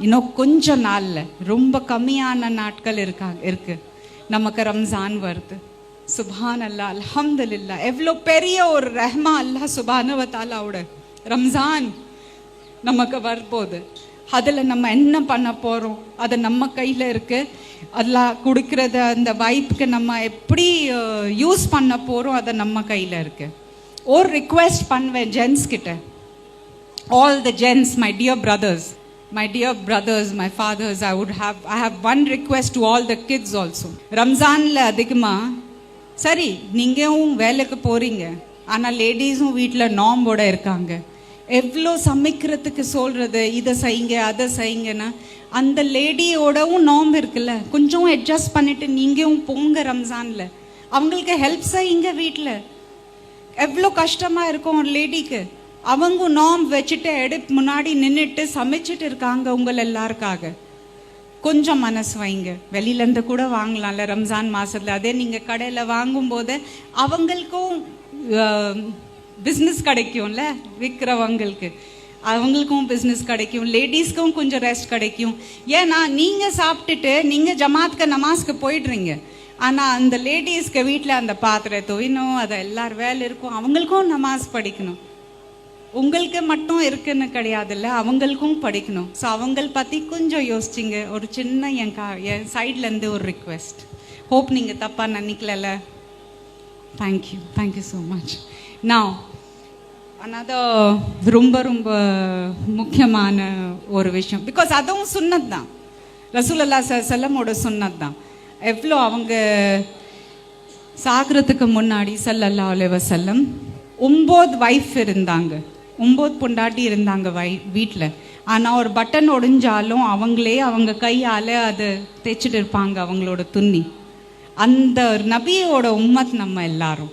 S1: இன்னும் கொஞ்சம் நாள்ல, ரொம்ப கம்மியான நாட்கள் இருக்கு, நமக்கு ரம்ஜான் வருது. சுபான் அல்லாஹ், அல்ஹம்துலில்லாஹ். எவ்வளோ பெரிய ஒரு ரஹ்மா அல்லாஹ் சுப்ஹானஹு வ தஆலாவோட ரம்ஜான் நமக்கு வரப்போகுது. அதில் நம்ம என்ன பண்ண போகிறோம் அது நம்ம கையில் இருக்குது. அதெல்லாம் கொடுக்குறத அந்த வைப்புக்கு நம்ம எப்படி யூஸ் பண்ண போகிறோம் அது நம்ம கையில் இருக்குது. ஒரு ரிக்வெஸ்ட் பண்ணுவேன் ஜென்ஸ் கிட்ட, all the gents, my dear brothers, my fathers, I have one request to all the kids also. ரம்ஜானில் அதிகமாக சரி நீங்களும் வேலைக்கு போகிறீங்க, ஆனால் லேடிஸும் வீட்டில் நாம்போட இருக்காங்க. எவ்வளோ சமைக்கிறதுக்கு சொல்கிறது இதை செய்யுங்க அதை செய்யுங்கன்னா அந்த லேடியோடவும் நாம்பு இருக்குல்ல, கொஞ்சம் அட்ஜஸ்ட் பண்ணிவிட்டு நீங்களும் போங்க ரம்ஜானில், அவங்களுக்கு ஹெல்ப் செய்யுங்க. வீட்டில் எவ்வளோ கஷ்டமாக இருக்கும் ஒரு லேடிக்கு. அவங்க நாம்பு வச்சுட்டு எடுப்பு முன்னாடி நின்றுட்டு சமைச்சிட்டு இருக்காங்க உங்கள் எல்லாருக்காக. கொஞ்சம் மனசு வைங்க. வெளியிலேருந்து கூட வாங்கலாம்ல ரம்ஜான் மாதத்தில். அதே நீங்கள் கடையில் வாங்கும்போது அவங்களுக்கும் பிஸ்னஸ் கிடைக்கும்ல, விற்கிறவங்களுக்கு அவங்களுக்கும் பிஸ்னஸ் கிடைக்கும், லேடிஸ்க்கும் கொஞ்சம் ரெஸ்ட் கிடைக்கும். ஏன்னா நீங்கள் சாப்பிட்டுட்டு நீங்கள் ஜமாத்துக்கு நமாஸ்க்கு போயிடுறீங்க, ஆனால் அந்த லேடிஸ்க்கு வீட்டில் அந்த பாத்திரம் துவையணும், அதை எல்லாரும் வேலை இருக்கும், அவங்களுக்கும் நமாஸ் படிக்கணும். உங்களுக்கு மட்டும் இருக்குன்னு கிடையாதுல்ல, அவங்களுக்கும் படிக்கணும். ஸோ அவங்கள் பற்றி கொஞ்சம் யோசிச்சிங்க. ஒரு சின்ன என் சைட்லேருந்து ஒரு ரிக்வெஸ்ட். ஹோப் நீங்கள் தப்பாக நினைக்கல. Thank you so much. நான் another ரொம்ப ரொம்ப முக்கியமான ஒரு விஷயம், பிகாஸ் அதுவும் சுன்னத் தான், ரசூலுல்லாஹி ஸல்லல்லாஹு அலைஹி வஸல்லமோட சுன்னத் தான். எவ்வளோ அவங்க சாகிறதுக்கு முன்னாடி ஸல்லல்லாஹு அலைஹி வஸல்லம் 9 வைஃப் இருந்தாங்க, 9 பொண்டாட்டி இருந்தாங்க வீட்டில். ஆனால் ஒரு பட்டன் ஒடிஞ்சாலும் அவங்களே அவங்க கையால் அதை தைச்சிட்டு இருப்பாங்க அவங்களோட துணி. அந்த நபியோட உம்மத் நம்ம எல்லாரும்,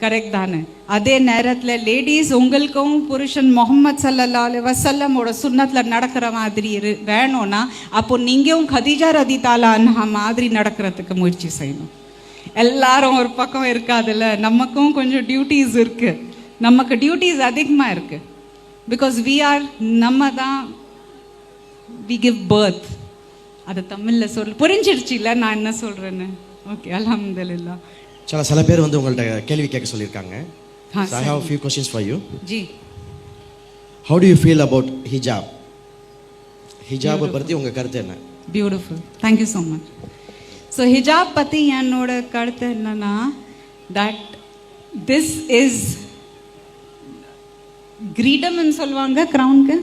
S1: கரெக்ட் தானே? அதே நேரத்தில் லேடிஸ் உங்களுக்கும் புருஷன் முகமது ஸல்லல்லாஹு அலைஹி வஸல்லமோட சுன்னத்தில் நடக்கிற மாதிரி வேணும்னா அப்போ நீங்களும் கதீஜா ரதியல்லாஹு அன்ஹா மாதிரி நடக்கிறதுக்கு முயற்சி செய்யணும். எல்லாரும் ஒரு பக்கம் இருக்காதுல்ல, நமக்கும் கொஞ்சம் டியூட்டிஸ் இருக்குது, நமக்கு டியூட்டிஸ் அதிகமாக இருக்குது. பிகாஸ் நம்ம தான் வி கிவ் பர்த். அது தமிழில் புரிஞ்சிருச்சு இல்லை நான் என்ன சொல்கிறேன்னு? ஓகே, அல்ஹம்துலில்லாஹ்.
S2: சில பேர் வந்து உங்கள்ட்ட கேள்வி கேட்க சொல்லியிருக்காங்க. I have a few questions for you.
S1: G,
S2: how do you feel about hijab? ஹிஜாபை பற்றி உங்கள் கருத்து என்ன?
S1: Beautiful, thank you so much. So ஹிஜாப் பற்றி என்னோட கருத்து என்னன்னா, தட் திஸ் இஸ் கிரீடம்னு சொல்லுவாங்க க்ரௌனுக்கு.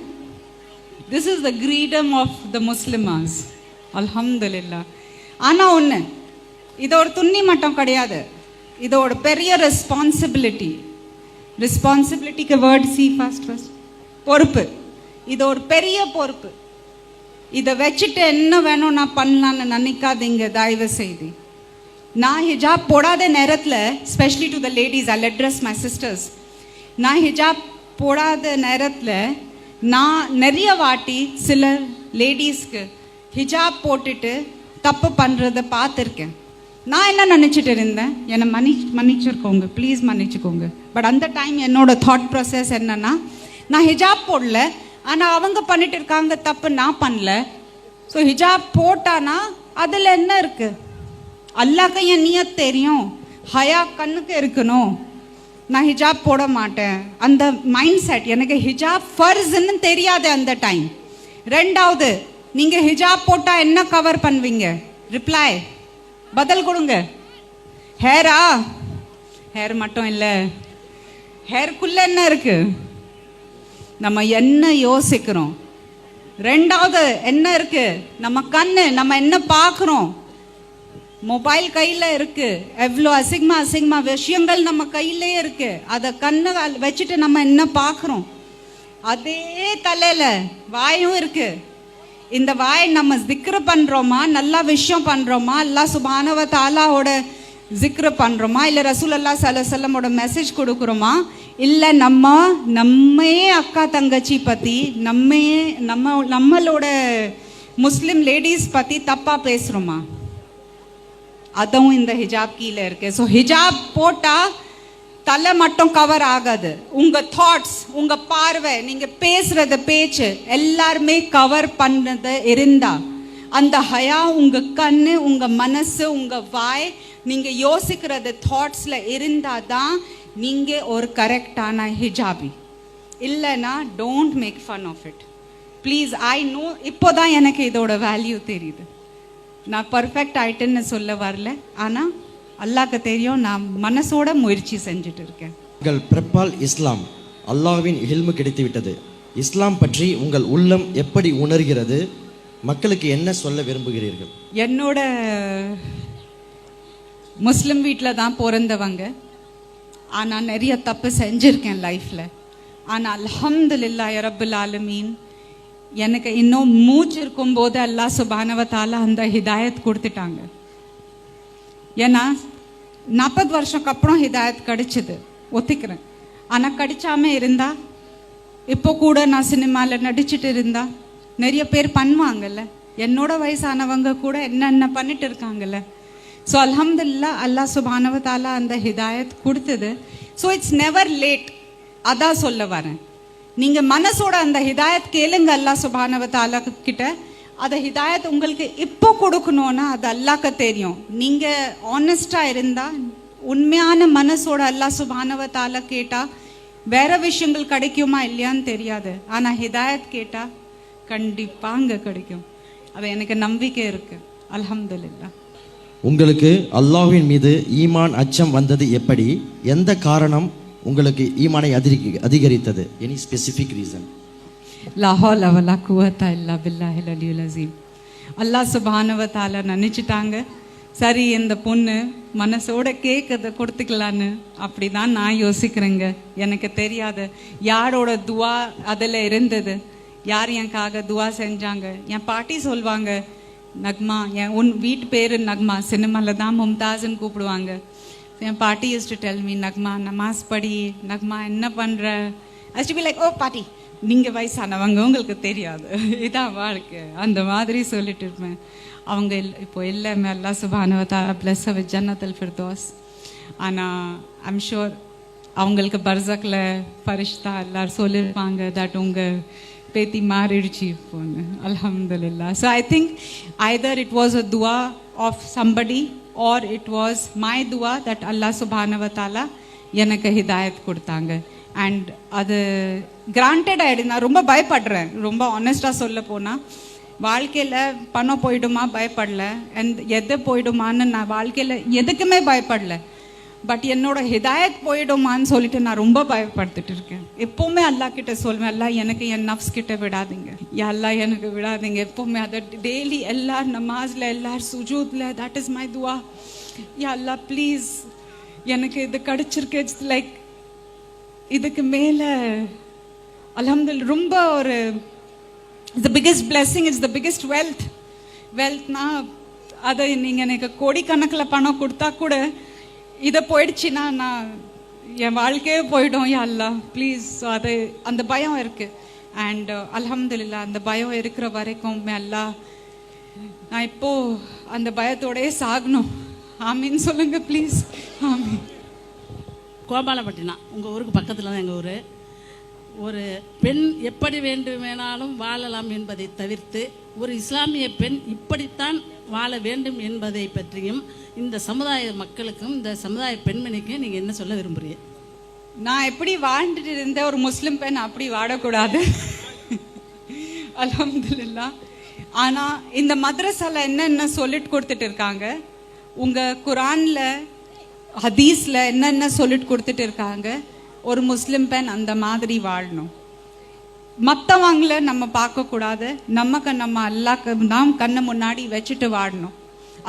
S1: திஸ் இஸ் த கிரீடம் ஆஃப் த முஸ்லிமாஸ், அல்ஹம்துலில்லாஹ். ஆனால் ஒன்று, இது ஒரு துணி மட்டும் கிடையாது, இது ஒரு பெரிய ரெஸ்பான்சிபிலிட்டி. ரெஸ்பான்சிபிலிட்டிக்கு வேர்ட் சி ஃபர்ஸ்ட் பொறுப்பு. இது ஒரு பெரிய பொறுப்பு. இதை வச்சுட்டு என்ன வேணும் நான் பண்ணலான்னு நினைக்காதீங்க தயவு செய்து. நான் ஹிஜாப் போடாத நேரத்தில், specially to the ladies, I address my sisters, நான் ஹிஜாப் போடாத நேரத்தில் நான் நிறைய வாட்டி சில லேடிஸ்க்கு ஹிஜாப் போட்டுட்டு தப்பு பண்ணுறதை பார்த்துருக்கேன். நான் என்ன நினச்சிட்டு இருந்தேன், என்னை மன்னிச்சிருக்கோங்க, ப்ளீஸ் மன்னிச்சுக்கோங்க. பட் அந்த டைம் என்னோட தாட் ப்ராசஸ் என்னன்னா, நான் ஹிஜாப் போடல, ஆனால் அவங்க பண்ணிட்டு இருக்காங்க தப்பு, நான் பண்ணல. ஸோ ஹிஜாப் போட்டானா அதில் என்ன இருக்கு? அல்லாஹ்க்கு என் நியத் தெரியும், ஹயா கண்ணுக்கு இருக்கணும், நான் ஹிஜாப் போட மாட்டேன். அந்த மைண்ட் செட் எனக்கு ஹிஜாப் ஃபர்ஸ்ன்னு தெரியாது அந்த டைம். ரெண்டாவது, நீங்கள் ஹிஜாப் போட்டால் என்ன கவர் பண்ணுவீங்க? ரிப்ளை பதில் கொடுங்க. ஹேரா? ஹேர் மட்டும் இல்லை, ஹேருக்குள்ள என்ன இருக்கு? நம்ம என்ன யோசிக்கிறோம். ரெண்டாவது என்ன இருக்கு? நம்ம கண்ணு, நம்ம என்ன பார்க்குறோம். மொபைல் கையில் இருக்கு, எவ்வளோ அசிங்கமா விஷயங்கள் நம்ம கையிலே இருக்கு. அதை கண்ணை வச்சுட்டு நம்ம என்ன பார்க்குறோம். அதே தலையில் வாயும் இருக்கு. இந்த வாய் நம்ம ஜிக்ரு பண்ணுறோமா, நல்லா விஷயம் பண்ணுறோமா, அல்லாஹ் சுப்ஹானஹு வ தஆலாவோட ஜிக்ரு பண்ணுறோமா, இல்லை ரசூலுல்லாஹி ஸல்லல்லாஹு அலைஹி வஸல்லமோட மெசேஜ் கொடுக்குறோமா, இல்லை நம்மையே அக்கா தங்கச்சி பற்றி நம்மளோட முஸ்லீம் லேடிஸ் பற்றி தப்பாக பேசுகிறோமா? அதுவும் இந்த ஹிஜாப் கீழே இருக்கு. ஸோ ஹிஜாப் போட்டால் தலை மட்டும் கவர் ஆகாது, உங்கள் தாட்ஸ், உங்கள் பார்வை, நீங்கள் பேசுகிறது பேச்சு எல்லாருமே கவர் பண்ணது இருந்தா, அந்த ஹயா உங்கள் கண்ணு, உங்கள் மனசு, உங்கள் வாய், நீங்கள் யோசிக்கிறது தாட்ஸில் இருந்தால் தான் நீங்கள் ஒரு கரெக்டான ஹிஜாபி. இல்லைன்னா don't make fun of it please I know இப்போதான் எனக்கு இதோட வேல்யூ தெரியுது. நான் பர்ஃபெக்ட் ஆயிட்டேன்னு சொல்ல வரல, ஆனால் அல்லாஹ்க்கு தெரியும் நான் மனசோட முயற்சி செஞ்சுட்டு இருக்கேன்.
S2: உங்கள் பிறப்பால் இஸ்லாம், அல்லாஹ்வின் இல்மு கிடைத்து விட்டது. இஸ்லாம் பற்றி உங்கள் உள்ளம் எப்படி உணர்கிறது? மக்களுக்கு என்ன சொல்ல விரும்புகிறீர்கள்?
S1: என்னோட முஸ்லிம் வீட்டில் தான் பிறந்தவங்க, ஆனால் நிறைய தப்பு செஞ்சுருக்கேன் லைஃப்பில். ஆனால் அல்ஹம்துலில்லாஹ் ரப்பில் ஆலமீன் எனக்கு இன்னும் மூச்சு இருக்கும்போது அல்லாஹ் சுப்ஹானஹு வ தஆலா அந்த ஹிதாயத் கொடுத்துட்டாங்க. ஏன்னா 40 வருஷத்துக்கு அப்புறம் ஹிதாயத் கிடைச்சிது, ஒத்துக்கிறேன். ஆனால் கிடைச்சாம இருந்தா இப்போ கூட நான் சினிமாவில் நடிச்சுட்டு இருந்தா நிறைய பேர் பண்ணுவாங்கல்ல, என்னோட வயசானவங்க கூட என்னென்ன பண்ணிட்டு இருக்காங்கல்ல. ஸோ அல்ஹம்துலில்லாஹ் அல்லாஹ் சுப்ஹானஹு வ தஆலா அந்த ஹிதாயத் கொடுத்தது. ஸோ இட்ஸ் நெவர் லேட், அதான் சொல்ல வரேன். நீங்கள் மனசோட அந்த ஹிதாயத் கேளுங்க அல்லாஹ் சுப்ஹானஹு வ தஆலா கிட்ட. அந்த ஹிதாயத் உங்களுக்கு இப்போ கொடுக்கணும்னா அது அல்லாஹ்க்கு தெரியும். நீங்கள் ஆனஸ்டாக இருந்தால், உண்மையான மனசோட அல்லாஹ் சுப்ஹானஹு வ தஆலா கேட்டால் வேற விஷயங்கள் கிடைக்குமா இல்லையான்னு தெரியாது, ஆனால் ஹிதாயத் கேட்டால் கண்டிப்பாக அங்கே கிடைக்கும். அது எனக்கு நம்பிக்கை இருக்கு. அல்ஹம்துலில்லாஹ்.
S2: உங்களுக்கு அல்லாஹ்வின் மீது ஈமான் அச்சம் வந்தது எப்படி? எந்த காரணம் உங்களுக்கு ஈமானை அதிகரித்தது? Any specific reason?
S1: லா ஹவ்ல வலா குவத்த இல்லா பில்லாஹில் அலியுல் அஸீம். அல்லாஹ் சுப்ஹானஹு வ தஆலா நினச்சிட்டாங்க, சரி இந்த பொண்ணு மனசோட கேட்கறத கொடுத்துக்கலான்னு. அப்படி தான் நான் யோசிக்கிறேங்க. எனக்கு தெரியாது யாரோட துவா அதில் இருந்தது, யார் எனக்காக துவா செஞ்சாங்க. என் பாட்டி சொல்வாங்க, நக்மா, உன் வீட்டு பேர் நக்மா, சினிமாவில் தான் மும்தாஸ்ன்னு கூப்பிடுவாங்க. என் பாட்டி use to tell me, Nagma நமாஸ் படி, நக்மா என்ன பண்ணுற. அஸ் பி லைக், ஓ பாட்டி நீங்கள் வயசானவங்க உங்களுக்கு தெரியாது, இதான் வாழ்க்கை, அந்த மாதிரி சொல்லிட்டு இருப்பேன். அவங்க இப்போ எல்லாமே அல்லாஹ் சுப்ஹானஹு வ தஆலா பிளஸ் வித் ஜன்னத்துல் ஃபிர்தௌஸ். ஆனால் ஐம் ஷூர் அவங்களுக்கு பர்சக்கில் ஃபரிஷ்தா எல்லாரும் சொல்லியிருப்பாங்க தட் உங்கள் பேத்தி மாறிடுச்சு இப்போன்னு. அல்ஹம்துலில்லாஹ். So I think either it was a துவா of somebody or it was my dua that Allah subhanahu wa ta'ala எனக்கு ஹிதாயத் கொடுத்தாங்க. அண்ட் அது கிராண்டட் ஆகிடுது. நான் ரொம்ப பயப்படுறேன், ரொம்ப ஆனஸ்டாக சொல்ல போனால். வாழ்க்கையில் பணம் போயிடுமா பயப்படல, அண்ட் எது போயிடுமான்னு நான் வாழ்க்கையில் எதுக்குமே பயப்படல. பட் என்னோட ஹிதாயத் போயிடுமான்னு சொல்லிட்டு நான் ரொம்ப பயப்படுத்திட்டு இருக்கேன். எப்போவுமே அல்லா கிட்ட சொல்வேன், அல்லா எனக்கு என் நஃப்ஸ் கிட்ட விடாதீங்க, அல்லா எனக்கு விடாதீங்க. எப்போவுமே அதை டெய்லி எல்லார் நமாஸில், எல்லார் சுஜூதில், தட் இஸ் மை துவா. அல்லா ப்ளீஸ் எனக்கு இது கிடச்சிருக்கு. இட்ஸ் லைக் இதுக்கு மேலே அல்ஹம்துலில்லாஹ் ரொம்ப ஒரு it's the biggest blessing, it's the biggest வெல்த்னா அதை நீங்கள் எனக்கு கோடிக்கணக்கில் பணம் கொடுத்தா கூட இதை போயிடுச்சுன்னா நான் என் வாழ்க்கையே போயிடும். யா அல்லாஹ் ப்ளீஸ். ஸோ அது அந்த பயம் இருக்குது. அண்ட் அல்ஹம்துலில்லாஹ் அந்த பயம் இருக்கிற வரைக்கும் அல்லாஹ் நான் இப்போது அந்த பயத்தோடயே சாகணும். ஆமீன் சொல்லுங்க ப்ளீஸ். ஆமீன்.
S3: கோபாலப்பட்டினம் உங்கள் ஊருக்கு பக்கத்தில் தான் எங்கள் ஊர். ஒரு பெண் எப்படி வேண்டுமானாலும் வாழலாம் என்பதை தவிர்த்து ஒரு இஸ்லாமிய பெண் இப்படித்தான் வாழ வேண்டும் என்பதை பற்றியும் இந்த சமுதாய மக்களுக்கும் இந்த சமுதாய பெண்மணிக்கும் நீங்கள் என்ன சொல்ல விரும்புகிறீங்க?
S1: நான் எப்படி வாழ்ந்துட்டு இருந்த ஒரு முஸ்லிம் பெண் அப்படி வாழக்கூடாது. அல்ஹம்துலில்லாஹ். ஆனால் இந்த மദ്രஸால என்னென்ன சொல்லிட்டு கொடுத்துட்டு இருக்காங்க, உங்கள் குரானில் ஹதீஸில் என்னென்ன சொல்லிட்டு கொடுத்துட்டு இருக்காங்க, ஒரு முஸ்லிம் பெண் அந்த மாதிரி வாழணும். மற்றவங்கள நம்ம பார்க்கக்கூடாது, நமக்கு நம்ம அல்லாஹ்க்கு தான் கண்ணு முன்னாடி வச்சுட்டு வாழணும்.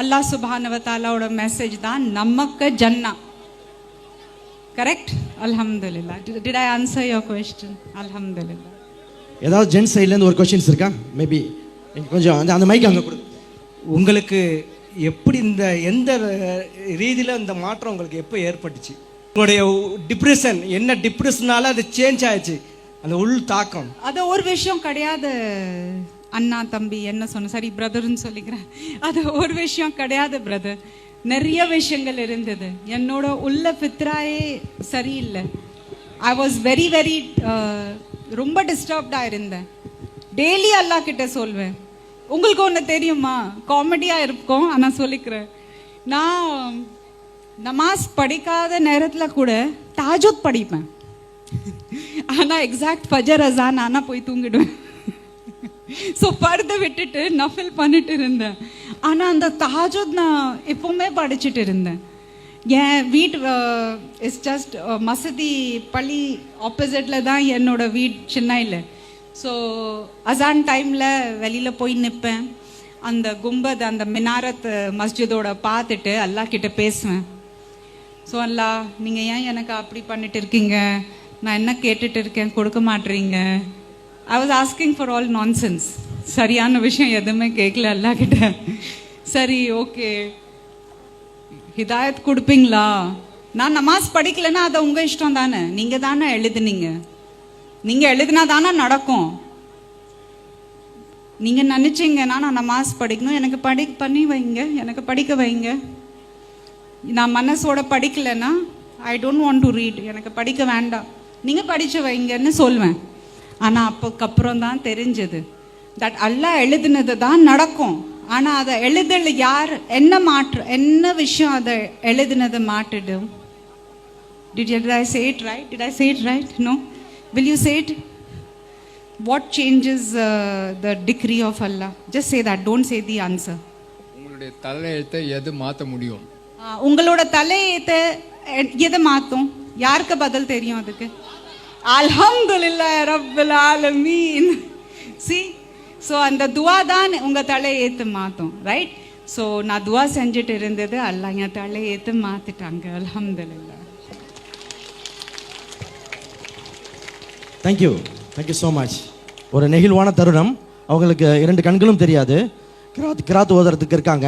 S1: அல்லாஹ் சுப்ஹானஹு வ தஆலாவோட மெசேஜ் தான் நமக்கு ஜன்னா. கரெக்ட்? அல்ஹம்துலில்லாஹ். Did I answer your question? அல்ஹம்துலில்லாஹ்.
S2: ஏதாவது ஜென்ஸ் சைட்லேருந்து ஒரு கொஸ்டின்ஸ் இருக்கா? மேபி கொஞ்சம் அந்த மைக் அங்கே கொடு.
S4: உங்களுக்கு எப்படி இந்த எந்த ரீதியில் இந்த மாற்றம் உங்களுக்கு எப்போ ஏற்பட்டுச்சு? உங்களுடைய டிப்ரெஷன் என்ன, டிப்ரெஷனால அது சேஞ்ச் ஆயிடுச்சு, அந்த உள் தாக்கம்?
S1: அது ஒரு விஷயம் கிடையாது அண்ணா தம்பி என்ன சொன்ன, சரி பிரதர்ன்னு சொல்லிக்கிறேன். அது ஒரு விஷயம் கிடையாது பிரதர், நிறைய விஷயங்கள் இருந்தது. என்னோட உள்ள ஃபித்ராயே சரியில்லை. ஐ வாஸ் வெரி வெரி ரொம்ப டிஸ்டர்ப்டாக இருந்தேன். டெய்லி அல்லா கிட்ட சொல்வேன். உங்களுக்கு ஒன்று தெரியுமா, காமெடியாக இருக்கும் ஆனால் சொல்லிக்கிறேன். நான் நமாஸ் படிக்காத நேரத்தில் கூட தாஜூத் படிப்பேன். ஆனால் எக்ஸாக்ட் ஃபஜர் அசான் ஆனால் போய் தூங்கிடுவேன். ஸோ பர்தை விட்டுட்டு நஃபில் பண்ணிட்டு இருந்தேன். ஆனால் அந்த தஹஜுத் நான் எப்பவுமே படிச்சுட்டு இருந்தேன். என் வீட்டு இஸ் ஜஸ்ட் மசதி பள்ளி ஆப்போசிட்டில் தான் என்னோட வீட் சென்னையில். ஸோ அசான் டைமில் வெளியில் போய் நிற்பேன். அந்த கும்பத் அந்த மினாரத் மஸ்ஜிதோட பார்த்துட்டு அல்லாஹ் கிட்ட பேசுவேன். ஸோ அல்லாஹ் நீங்கள் ஏன் எனக்கு அப்படி பண்ணிட்டு இருக்கீங்க, நான் என்ன கேட்டுட்டு இருக்கேன் கொடுக்க மாட்டேறீங்க. I was asking for all nonsense. சரியான விஷயம் எதுவுமே கேட்கல அல்லாஹ் கிட்ட. சரி ஓகே ஹிதாயத் கொடுப்பீங்களா, நான் நமாஸ் படிக்கலைன்னா அதை உங்கள் இஷ்டம் தானே, நீங்கள் தானே எழுதுனீங்க, நீங்கள் எழுதுனா தானே நடக்கும். நீங்கள் நினச்சிங்கன்னா நான் நமாஸ் படிக்கணும், எனக்கு பண்ணி வைங்க, எனக்கு படிக்க வைங்க. நான் மனசோட படிக்கலைன்னா I don't want to read, எனக்கு படிக்க வேண்டாம், நீங்கள் படித்து வைங்கன்னு சொல்வேன். ஆனால் அப்போக்கப்புறம் தான் தெரிஞ்சது தட் அல்லாஹ் எழுதுனது தான் நடக்கும். ஆனால் அதை எழுதல யார் என்ன விஷயம் அதை எழுதுனதை மாற்றிடும். Did I say it right? Did I say it right? No? Will you say it? What changes the decree of Allah? Just say that. Don't say the answer.
S5: உங்களுடைய தலையெழுத்தை எது மாற்ற முடியும்?
S1: உங்களோட தலையெழுத்தை எதை மாற்றும்? யாருக்கு பதில் தெரியும் அதுக்கு? அல்ஹம்துலில்லாஹ் ரப்பில் ஆலமீன். See? ஸோ அந்த துவா தான் உங்கள் தலையெழுத்து மாற்றும். ரைட்? ஸோ நான் துவா செஞ்சுட்டு இருந்தது, அல்லாஹ் என் தலையெழுத்து மாற்றிட்டாங்க. அல்ஹம்துலில்லாஹ்.
S2: Thank you so much. ஒரு நெகிழ்வான தருணம். அவங்களுக்கு 2 கண்களும் தெரியாது, கிராத் ஓதுறதுக்கு இருக்காங்க.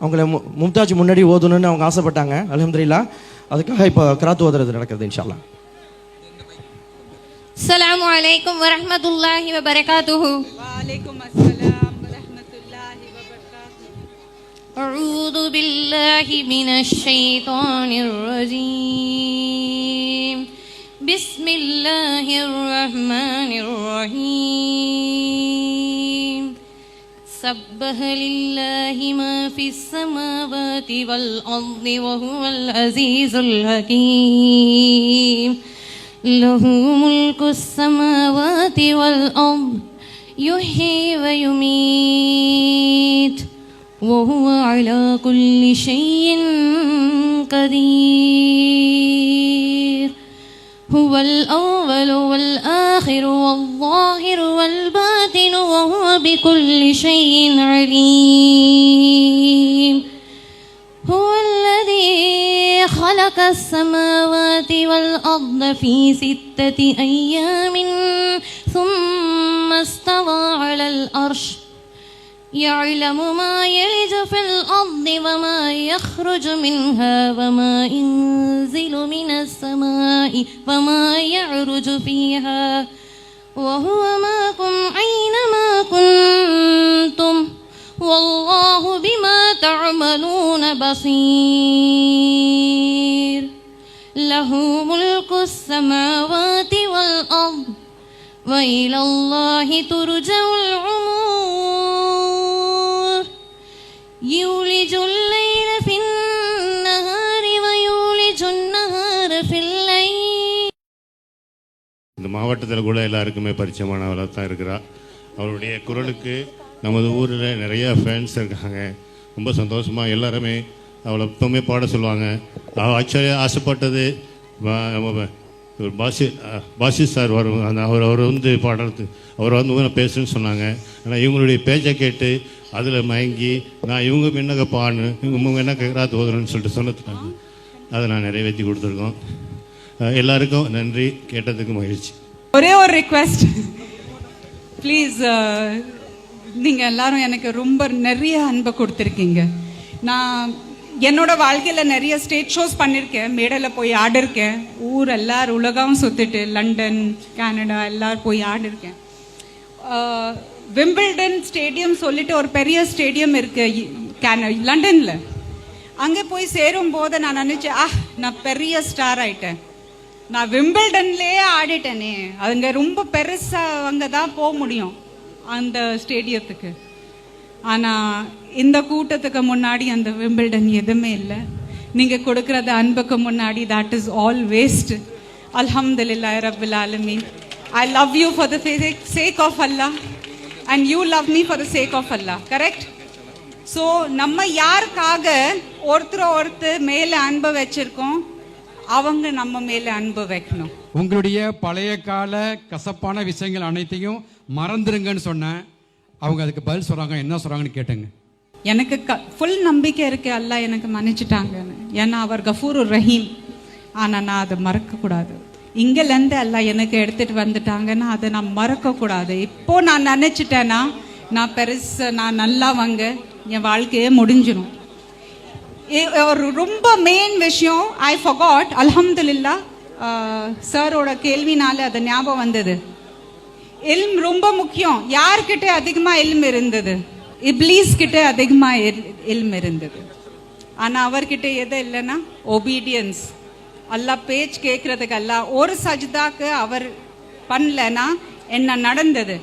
S2: அவங்கள மும்தாஜ் முன்னாடி ஓதணும்னு அவங்க ஆசைப்பட்டாங்க. அல்ஹம்துலில்லாஹ் அதுக்காக இப்போ கிராத் ஓதுறது நடக்கிறது இன்ஷா அல்லாஹ்.
S6: السلام عليكم ورحمة الله وبركاته.
S1: وعليكم السلام ورحمة الله وبركاته.
S6: أعوذ بالله من الشيطان الرجيم. بسم الله الرحمن الرحيم. سبح لله ما في السماوات والأرض وهو العزيز الحكيم. له ملك السماوات والأرض يحيي ويميت وهو على كل شيء قدير. هو الأول والآخر والظاهر والباطن وهو بكل شيء عليم. هو الذي خلق السماوات والأرض في 6 أيام ثم استوى على العرش يعلم ما يلج في الأرض وما يخرج منها وما ينزل من السماء وما يعرج فيها وهو معكم أينما كنتم والله بما تعملون بصير. له ملك السماوات والأرض وإلى الله ترجع الأمور. يولج الليل في النهار ويولج النهار في الليل.
S7: இந்த மாவட்டத்தில் கூட எல்லாருக்குமே பரிச்சயமானவராக தான் இருக்கிறார். அவருடைய குரலுக்கு நமது ஊரில் நிறையா ஃபேன்ஸ் இருக்காங்க. ரொம்ப சந்தோஷமாக எல்லாருமே அவளை எப்பவுமே பாட சொல்லுவாங்க. அவள் ஆக்சுவலி ஆசைப்பட்டது ஒரு பாஷி சார் வரும், அந்த அவர் வந்து பாடுறது, அவர் வந்து நான் பேசுன்னு சொன்னாங்க. ஆனால் இவங்களுடைய பேச்சை கேட்டு அதில் மயங்கி நான் இவங்க என்னங்க பாடு இவங்க என்ன கேட்குறாது ஓதுறேன்னு சொல்லிட்டு சொன்னதுனாங்க. அதை நான் நிறைவேற்றி கொடுத்துருக்கோம். எல்லாருக்கும் நன்றி, கேட்டதுக்கு மகிழ்ச்சி.
S1: ஒரே ஒரு ரிக்வெஸ்ட் ப்ளீஸ், நீங்கள் எல்லாரும் எனக்கு ரொம்ப நிறைய அன்பை கொடுத்துருக்கீங்க. நான் என்னோட வாழ்க்கையில் நிறைய ஸ்டேஜ் ஷோஸ் பண்ணியிருக்கேன், மேடையில் போய் ஆடிருக்கேன், ஊர் எல்லாரும் உலகம் சுற்றிட்டு லண்டன் கனடா எல்லாரும் போய் ஆடிருக்கேன். விம்பிள்டன் ஸ்டேடியம் சொல்லிட்டு ஒரு பெரிய ஸ்டேடியம் இருக்குது லண்டனில். அங்கே போய் சேரும் போது நான் நினச்சேன், நான் பெரிய ஸ்டார் ஆயிட்டேன், நான் விம்பிள்டன்லேயே ஆடிட்டேனே, அங்கே ரொம்ப பெருசாக அங்கே தான் போக முடியும் அந்த ஸ்டேடியத்துக்கு. ஆனால் இந்த கூட்டத்துக்கு முன்னாடி அந்த விம்பிள்டன் எதுவுமே இல்லை. நீங்கள் கொடுக்குறது அன்புக்கு முன்னாடி தட் இஸ் ஆல் வேஸ்ட். அல்ஹம்துலில்லாஹ் ரப்பில் ஆலமீன். I love you for the sake of Allah. and you love me for the sake of Allah. Correct? So நம்ம யாருக்காக ஒருத்தர் மேல அன்பு வச்சிருக்கோம், அவங்க நம்ம மேல அன்பு வைக்கணும்.
S8: உங்களுடைய பழைய கால கசப்பான விஷயங்கள் அனைத்தையும் மறந்துருங்கன்னு சொன்னேன். அவங்க அதுக்கு பதில் சொல்றாங்க, என்ன சொல்றாங்கன்னு கேட்டுங்க.
S1: எனக்கு ஃபுல் நம்பிக்கை இருக்கு அல்லாஹ் எனக்கு மன்னிச்சிட்டாங்கன்னு. ஏன்னா அவர் கஃபூருர் ரஹீம். ஆனா நான் அதை மறக்க கூடாது. இங்கிலேருந்து எல்லாம் எனக்கு எடுத்துட்டு வந்துட்டாங்கன்னா அதை நான் மறக்க கூடாது. இப்போ நான் நினைச்சிட்டேன்னா நான் பெருசு, நான் நல்லா வாங்க, என் வாழ்க்கையே முடிஞ்சிடும். ஒரு ரொம்ப மெயின் விஷயம் ஐ ஃபர்காட். அல்ஹம்துலில்லா, சாரோட கேள்வினால அது ஞாபகம் வந்தது. இல்ம் ரொம்ப முக்கியம். யார்கிட்ட அதிகமா இல்ம் இருந்தது? இப்லீஸ் கிட்ட அதிகமா இல்ம் இருந்தது. ஆனா அவர்கிட்ட எது இல்லைன்னா ஒபீடியன்ஸ். அல்லாஹ் பேச்சு கேட்கறதுக்கு அல்லாஹ் ஒரு சஜ்தாக்கு அவர் பண்ணலன்னா என்ன நடந்தது?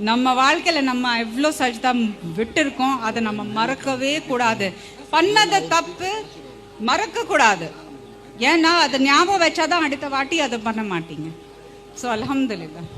S1: நம்ம வாழ்க்கையில நம்ம எவ்வளோ சஜ்தா விட்டுருக்கோம், அதை நம்ம மறக்கவே கூடாது. பண்ணத தப்பு மறக்க கூடாது. ஏன்னா அதை ஞாபகம் வச்சாதான் அடுத்த வாட்டி அதை பண்ண மாட்டீங்க. ஸோ அல்ஹம்துலில்லாஹ்.